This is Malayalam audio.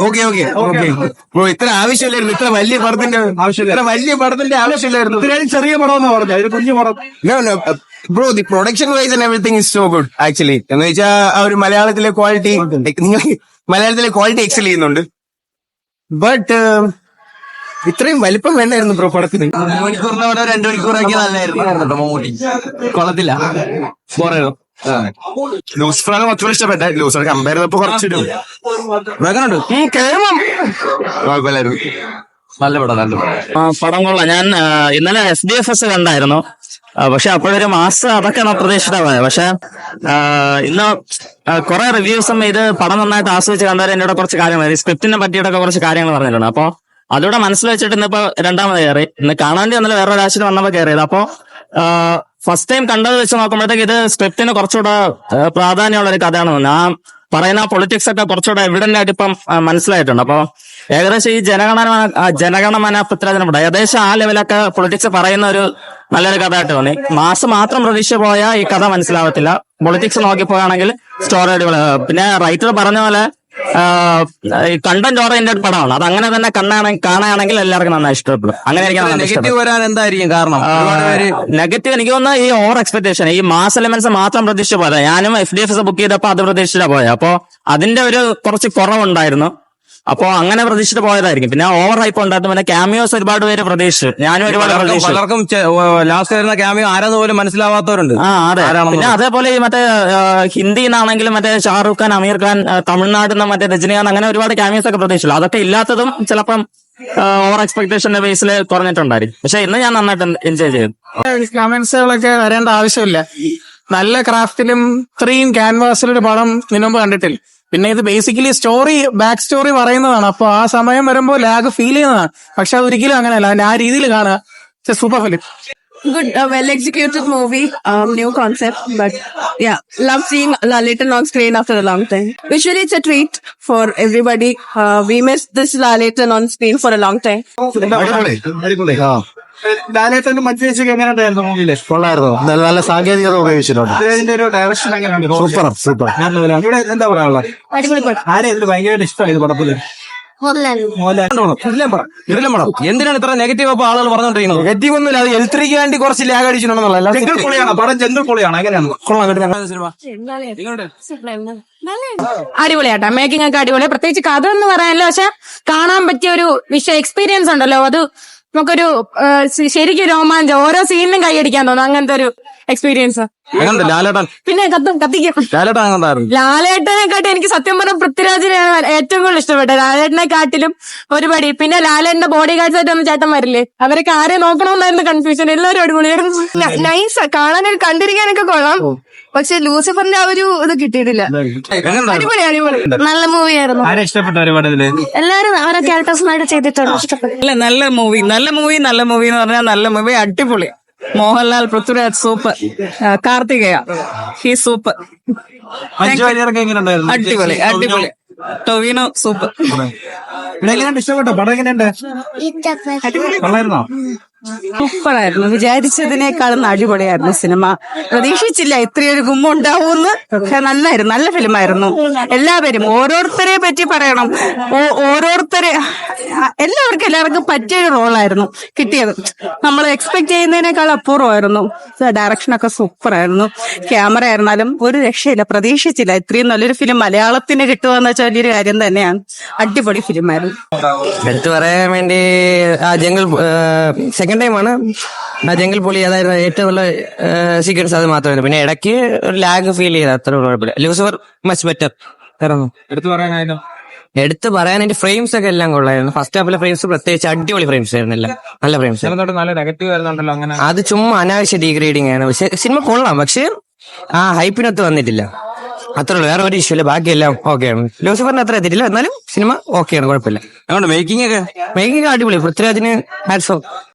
ഓക്കെ ഓക്കെ ഓക്കെ ബ്രോ, ഇത്ര ആവശ്യമില്ലായിരുന്നു. ഇത്ര വലിയ പടത്തിന്റെ ആവശ്യമില്ലായിരുന്നു. ഇത്രയും ചെറിയ പടം എന്ന് പറഞ്ഞു, ഒരു കുഞ്ഞു പടം. Bro, the production wise and everything is so good actually. എന്ന് വെച്ചാൽ ആ ഒരു മലയാളത്തിലെ ക്വാളിറ്റി, നിങ്ങൾ മലയാളത്തിലെ ക്വാളിറ്റി എക്സൽ ചെയ്യുന്നുണ്ട്. ബട്ട് ഇത്രയും വലിപ്പം വേണ്ടായിരുന്നു ബ്രോ പടത്തിന്. 1 മണിക്കൂറിന്റെ അവിടെ 2 മണിക്കൂറാക്കി നല്ലായിരുന്നു. മമ്മൂട്ടി കൊള്ളത്തില്ല, പോറോ. ലൂസിഫറാണ് കുറച്ചുകൂടി ഇഷ്ടപ്പെട്ട. ലൂസിഫർ കമ്പയർ ചെയ്തപ്പോ കുറച്ചിടും കുഴപ്പമില്ലായിരുന്നു. നല്ല പടം, നല്ല പടം. പടം കൊള്ളാം. ഞാൻ ഇന്നലെ SDFS കണ്ടായിരുന്നു. പക്ഷെ അപ്പോഴൊരു മാസം അതൊക്കെയാണ് പ്രതീക്ഷിച്ചത് പോയത്. പക്ഷെ ഇന്ന് കുറെ റിവ്യൂസും ഇത് പടം നന്നായിട്ട് ആസ്വദിച്ച് കണ്ടവരെ എന്നോട് കുറച്ച് കാര്യങ്ങൾ, സ്ക്രിപ്റ്റിനെ പറ്റിയിട്ടൊക്കെ കുറച്ച് കാര്യങ്ങൾ പറഞ്ഞിട്ടുണ്ട്. അപ്പൊ അതിലൂടെ മനസ്സിൽ വെച്ചിട്ട് ഇന്നിപ്പോ രണ്ടാമത് കയറി. ഇന്ന് കാണാൻ വേണ്ടി വന്നല്ലോ, വേറെ ഒരാഴ്ച വന്നപ്പോ കയറിയത്. അപ്പൊ ഫസ്റ്റ് ടൈം കണ്ടത് വെച്ച് നോക്കുമ്പോഴത്തേക്ക് ഇത് സ്ക്രിപ്റ്റിന് കുറച്ചുകൂടെ പ്രാധാന്യമുള്ള ഒരു കഥയാണ് തോന്നുന്നത്. ആ പറയുന്ന പൊളിറ്റിക്സ് ഒക്കെ കുറച്ചുകൂടെ എവിഡന്റ് ആയിട്ട് ഇപ്പം മനസ്സിലായിട്ടുണ്ട്. അപ്പൊ ഏകദേശം ഈ ജനഗണമന പൃഥ്വിരാജിനെ ഏകദേശം ആ ലെവലൊക്കെ പൊളിറ്റിക്സ് പറയുന്ന ഒരു നല്ലൊരു കഥ ആയിട്ട് തോന്നി. മാസം മാത്രം പ്രതീക്ഷ പോയാൽ ഈ കഥ മനസ്സിലാവത്തില്ല. പൊളിറ്റിക്സ് നോക്കിപ്പോയാണെങ്കിൽ സ്റ്റോറി അടിപൊളി. പിന്നെ റൈറ്റർ പറഞ്ഞ പോലെ കണ്ടന്റ് ഓറിയന്റഡ് പടമാണ്. അത് അങ്ങനെ തന്നെ കാണുകയാണെങ്കിൽ എല്ലാവർക്കും നന്നായി ഇഷ്ടപ്പെടും. അങ്ങനെ നെഗറ്റീവ് വരാൻ എന്തായിരിക്കും കാരണം? നെഗറ്റീവ് എനിക്ക് തോന്നുന്നത് ഈ ഓവർ എക്സ്പെക്ടേഷൻ, ഈ മാസ് എലമെന്റ്സ് മാത്രം പ്രതീക്ഷിച്ച് പോയത്. ഞാനും FDFS ബുക്ക് ചെയ്തപ്പോ അത് പ്രതീക്ഷിച്ചാ പോയത്. അപ്പൊ അതിന്റെ ഒരു കുറച്ച് കുറവുണ്ടായിരുന്നു. അപ്പൊ അങ്ങനെ പ്രതീക്ഷിച്ചിട്ട് പോയതായിരിക്കും. പിന്നെ ഓവർ ഹൈപ്പ് ഉണ്ടായിരുന്നു. പിന്നെ ക്യാമിയോസ് ഒരുപാട് പേര് പ്രതീക്ഷിച്ചു. ഞാനും ഒരുപാട് പ്രതീക്ഷിച്ചു. പലർക്കും ലാസ്റ്റ് വരുന്ന ക്യാമിയോ ആരാന്ന് പോലും മനസ്സിലാവാത്തവരുണ്ട്. അതെ. പിന്നെ അതേപോലെ ഈ മറ്റേ ഹിന്ദിന്നാണെങ്കിലും മറ്റേ ഷാറൂഖ് ഖാൻ, അമീർ ഖാൻ, തമിഴ്നാട്ടിൽ നിന്ന് മറ്റേ രജനികാന്ത്, അങ്ങനെ ഒരുപാട് ക്യാമിയോസ് ഒക്കെ പ്രതീക്ഷിച്ചു. അതൊക്കെ ഇല്ലാത്തതും ചിലപ്പം ഓവർ എക്സ്പെക്ടേഷന്റെ ബേസിൽ കുറഞ്ഞിട്ടുണ്ടായിരിക്കും. പക്ഷെ ഇന്ന് ഞാൻ നന്നായിട്ട് എൻജോയ് ചെയ്തു. കമന്റ്സുകളൊക്കെ വരേണ്ട ആവശ്യമില്ല. നല്ല ക്രാഫ്റ്റിലും ഇത്രയും ക്യാൻവാസിലൊരു പടം മുൻപ് കണ്ടിട്ടില്ല. പിന്നെ ഇത് ബേസിക്കലി ബാക്ക് സ്റ്റോറി പറയുന്നതാണ്. അപ്പൊ ആ സമയം വരുമ്പോൾ ലാഗ് ഫീൽ ചെയ്യുന്നതാണ്. പക്ഷെ അതൊരിക്കലും അങ്ങനെയല്ല, ആ രീതിയിൽ കാണുക. Super film. Good, well executed movie, new concept, but yeah, love seeing Lalitan on screen after a long time. Visually, it's a treat for everybody. We missed this Lalitan on screen for a long time. ലാലേട്ടന്റെ മധ്യവേശൊക്കെ എങ്ങനെ ഉണ്ടായിരുന്നു മൂവിയില്? കൊള്ളായിരുന്നു. നല്ല സാങ്കേതികത ഉപയോഗിച്ചിട്ടുണ്ട്. ഇതിന്റെ ഒരു ഡയറക്ഷൻ എങ്ങനെയാണ്? സൂപ്പർ. ഇവിടെ എന്താ പറയാനുള്ളത്? ആരെ ഇതിൽ ഭയങ്കരമായിട്ട് ഇഷ്ടമായത് പടത്തില്? എന്തിനാണ് ഇത്ര നെഗറ്റീവ് അപ്പൊ ആളുകൾ പറഞ്ഞോണ്ടിരിക്കുന്നത്? നെഗറ്റീവ് ഒന്നുമില്ല, അത് L3ക്ക് വേണ്ടി കുറച്ച് ലാഗ് അടിച്ചിട്ടുണ്ടെന്നുള്ള. ജംഗിൾ പൊളിയാണ് പടം, ജംഗിൾ പൊളിയാണ്. എങ്ങനെയാണ്? അടിപൊളിയാട്ടോ, മേക്കിംഗ് ഒക്കെ അടിപൊളി. പ്രത്യേകിച്ച് കഥ എന്ന് പറയാനല്ലോ, പക്ഷെ കാണാൻ പറ്റിയ ഒരു എക്സ്പീരിയൻസ് ഉണ്ടല്ലോ, അത് നമുക്കൊരു ശരിക്കും രോമാഞ്ചം. ഓരോ സീനിനും കൈയടിക്കാൻ തോന്നും, അങ്ങനത്തെ ഒരു എക്സ്പീരിയൻസ്. പിന്നെ കത്തിക്കും. ലാലേട്ടനെക്കാട്ടും എനിക്ക് സത്യം പറഞ്ഞ പൃഥ്വിരാജിനെയാണ് ഏറ്റവും കൂടുതൽ ഇഷ്ടപ്പെട്ടത്. ലാലേട്ടനെക്കാട്ടിലും ഒരുപടി. പിന്നെ ലാലേട്ടന്റെ ബോഡി ഗാർഡ്സ് ആയിട്ട് ഒന്ന് ചേട്ടൻ വരില്ലേ, അവരൊക്കെ ആരെ നോക്കണമെന്നായിരുന്നു കൺഫ്യൂഷൻ. എല്ലാവരും അടിപൊളിയായിരുന്നു. നൈസ്, കാണാനൊരു കണ്ടിരിക്കാനൊക്കെ കൊള്ളാം. പക്ഷെ ലൂസിഫറിന്റെ ആ ഒരു ഇത് കിട്ടിയിട്ടില്ല. അടിപൊളി. നല്ല മൂവിയായിരുന്നു. എല്ലാരും അവരെ ക്യാരക്ടേഴ്സിനായിട്ട് ചെയ്തിട്ടുണ്ട്, ഇഷ്ടപ്പെട്ടു. നല്ല മൂവി എന്ന് പറഞ്ഞാൽ നല്ല മൂവി, അടിപൊളി. Mohanlal, Prithviraj super, Karthikeya he super, അടിപൊളി. ടൊവിനോ സൂപ്പർ. ഇഷ്ടപ്പെട്ടോ പടം? എങ്ങനെയുണ്ട്? കൊള്ളായിരുന്നോ? സൂപ്പറായിരുന്നു. വിചാരിച്ചതിനേക്കാളും അടിപൊളിയായിരുന്നു സിനിമ. പ്രതീക്ഷിച്ചില്ല ഇത്രയൊരു ഗുമ്മുണ്ടാവൂന്ന്. പക്ഷെ നല്ലായിരുന്നു, നല്ല ഫിലിമായിരുന്നു. എല്ലാവരും ഓരോരുത്തരെ പറ്റി പറയണം. എല്ലാവർക്കും പറ്റിയൊരു റോളായിരുന്നു കിട്ടിയത്. നമ്മൾ എക്സ്പെക്ട് ചെയ്യുന്നതിനേക്കാൾ അപൂർവമായിരുന്നു. ഡയറക്ഷനൊക്കെ സൂപ്പറായിരുന്നു. ക്യാമറ ആയിരുന്നാലും ഒരു രക്ഷയില്ല. പ്രതീക്ഷിച്ചില്ല ഇത്രയും നല്ലൊരു ഫിലിം മലയാളത്തിന് കിട്ടുകയെന്ന് വെച്ചാൽ വലിയൊരു കാര്യം തന്നെയാണ്. അടിപൊളി ഫിലിമായിരുന്നു. എടുത്തു പറയാൻ വേണ്ടി ആ ജംഗിൾ സെക്കൻഡ് ടൈമാണ് ആ ജംഗിൾ പൊളി, അതായത് ഏറ്റവും നല്ല സീക്വൻസ് അത് മാത്രമല്ല. പിന്നെ ഇടയ്ക്ക് ഒരു ലാഗ് ഫീൽ ചെയ്ത, അത്ര കുഴപ്പമില്ല. Lucifer much better. എടുത്തു പറയാൻ എന്റെ ഫ്രെയിംസ് ഒക്കെ എല്ലാം കൊള്ളായിരുന്നു. ഫസ്റ്റ് ഹാഫിലെ ഫ്രെയിംസ് പ്രത്യേകിച്ച് അടിപൊളി ഫ്രെയിംസ് ആയിരുന്നു, എല്ലാം നല്ല ഫ്രെയിംസ്. അത് ചുമ്മാ അനാവശ്യ ഡീഗ്രേഡിങ് ആണ്. പക്ഷെ സിനിമ കൊള്ളാം, പക്ഷെ ആ ഹൈപ്പിനൊത്ത് വന്നിട്ടില്ല, അത്രേ ഉള്ളൂ. വേറെ ഒരു ഇഷ്യൂ ഇല്ല, ബാക്കിയെല്ലാം ഓക്കെയാണ്. ലൂസിഫറിന് അത്ര എത്തിയിട്ടില്ല, എന്നാലും സിനിമ ഓക്കെയാണ്, കുഴപ്പമില്ല. മേക്കിംഗ് ഒക്കെ അടിപൊളി. പൃഥ്വിരാജിന് ഹാറ്റ്സ് ഓഫ്.